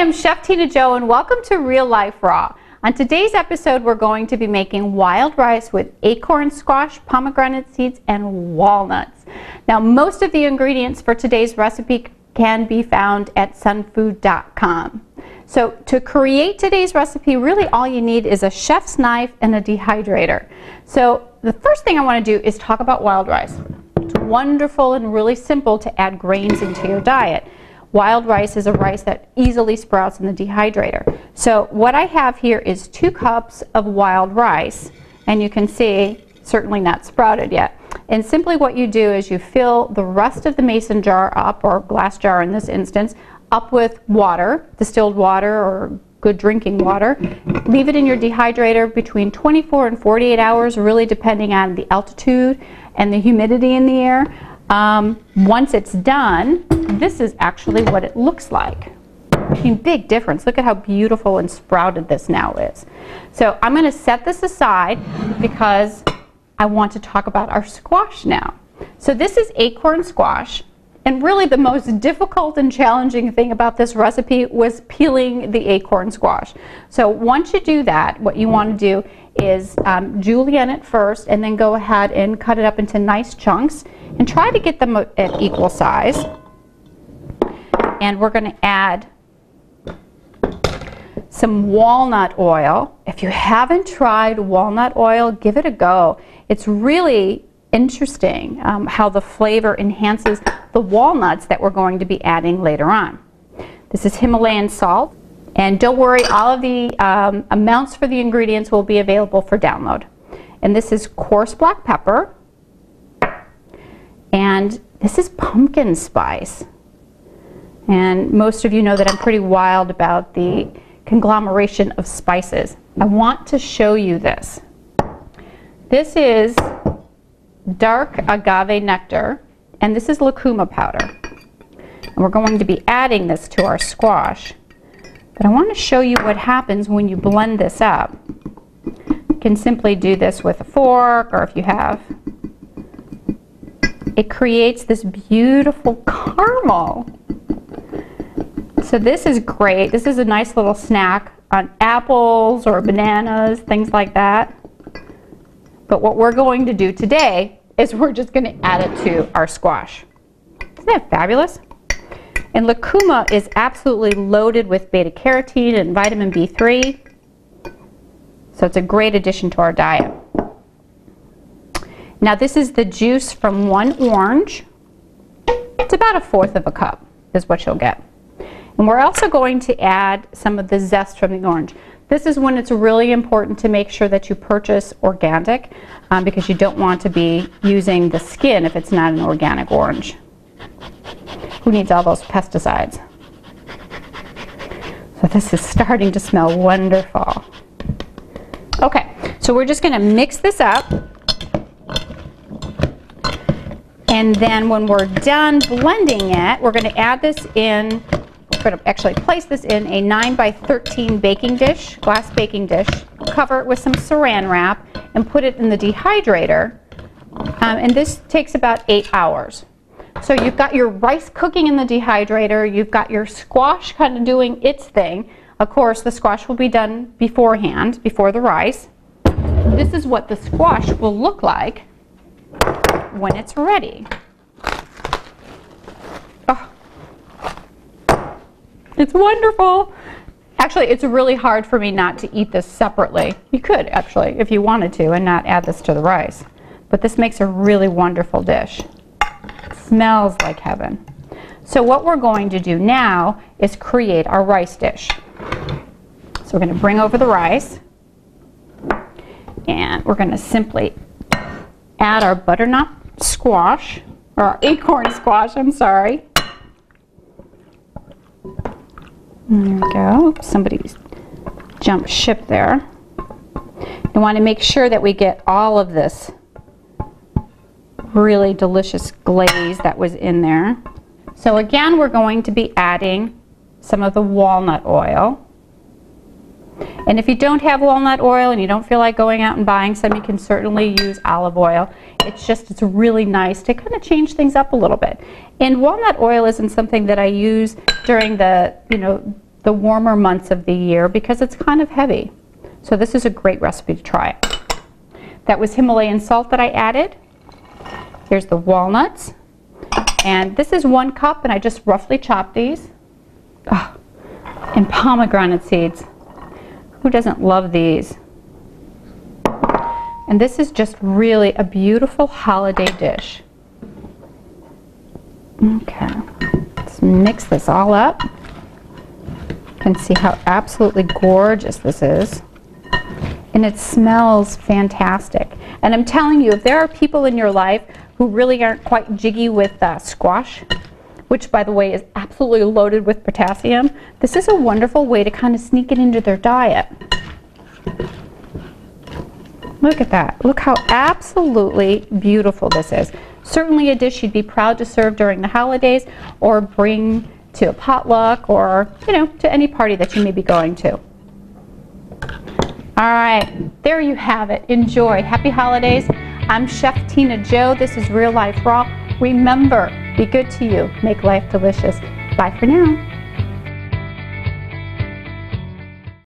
I'm Chef Tina Jo and welcome to Real Life Raw. On today's episode, we're going to be making wild rice with acorn squash, pomegranate seeds, and walnuts. Now, most of the ingredients for today's recipe can be found at sunfood.com. So to create today's recipe, really all you need is a chef's knife and a dehydrator. So the first thing I want to do is talk about wild rice. It's wonderful and really simple to add grains into your diet. Wild rice is a rice that easily sprouts in the dehydrator. So what I have here is 2 cups of wild rice, and you can see certainly not sprouted yet. And simply what you do is you fill the rest of the mason jar up, or glass jar in this instance, up with water, distilled water or good drinking water. Leave it in your dehydrator between 24 and 48 hours, really depending on the altitude and the humidity in the air. Once it's done, this is actually what it looks like. I mean, big difference. Look at how beautiful and sprouted this now is. So I'm going to set this aside because I want to talk about our squash now. So this is acorn squash, and really the most difficult and challenging thing about this recipe was peeling the acorn squash. So once you do that, what you want to do is julienne it first, and then go ahead and cut it up into nice chunks and try to get them at equal size. And we're going to add some walnut oil. If you haven't tried walnut oil, give it a go. It's really interesting how the flavor enhances the walnuts that we're going to be adding later on. This is Himalayan salt. And don't worry, all of the amounts for the ingredients will be available for download. And this is coarse black pepper. And this is pumpkin spice. And most of you know that I'm pretty wild about the conglomeration of spices. I want to show you this. This is dark agave nectar, and this is lucuma powder. And we're going to be adding this to our squash. But I want to show you what happens when you blend this up. You can simply do this with a fork, or if you have. It creates this beautiful caramel. So this is great. This is a nice little snack on apples or bananas, things like that. But what we're going to do today is we're just going to add it to our squash. Isn't that fabulous? And lucuma is absolutely loaded with beta carotene and vitamin B3. So it's a great addition to our diet. Now this is the juice from 1 orange. It's about 1/4 of a cup is what you'll get. And we're also going to add some of the zest from the orange. This is when it's really important to make sure that you purchase organic because you don't want to be using the skin if it's not an organic orange. Who needs all those pesticides? So this is starting to smell wonderful. Okay, so we're just going to mix this up. And then when we're done blending it, we're going to add this in. We're going to actually place this in a 9 by 13 baking dish, glass baking dish, cover it with some saran wrap, and put it in the dehydrator. And this takes about 8 hours. So you've got your rice cooking in the dehydrator, you've got your squash kind of doing its thing. Of course, the squash will be done beforehand, before the rice. This is what the squash will look like when it's ready. Oh. It's wonderful. Actually, it's really hard for me not to eat this separately. You could, actually, if you wanted to, and not add this to the rice. But this makes a really wonderful dish. It smells like heaven. So what we're going to do now is create our rice dish. So we're going to bring over the rice. And we're going to simply add our butternut squash, or our acorn squash, I'm sorry. There we go. Somebody's jumped ship there. You want to make sure that we get all of this really delicious glaze that was in there. So again, we're going to be adding some of the walnut oil. And if you don't have walnut oil and you don't feel like going out and buying some, you can certainly use olive oil. It's really nice to kind of change things up a little bit. And walnut oil isn't something that I use during the, the warmer months of the year because it's kind of heavy. So this is a great recipe to try. That was Himalayan salt that I added. Here's the walnuts. And this is 1 cup, and I just roughly chopped these. Oh, and pomegranate seeds. Who doesn't love these? And this is just really a beautiful holiday dish. Okay, let's mix this all up. You can see how absolutely gorgeous this is. And it smells fantastic. And I'm telling you, if there are people in your life who really aren't quite jiggy with squash, which by the way is absolutely loaded with potassium, this is a wonderful way to kind of sneak it into their diet. Look at that. Look how absolutely beautiful this is. Certainly a dish you'd be proud to serve during the holidays or bring to a potluck or, you know, to any party that you may be going to. All right, there you have it. Enjoy. Happy holidays. I'm Chef Tina Jo. This is Real Life Raw. Remember, be good to you. Make life delicious. Bye for now.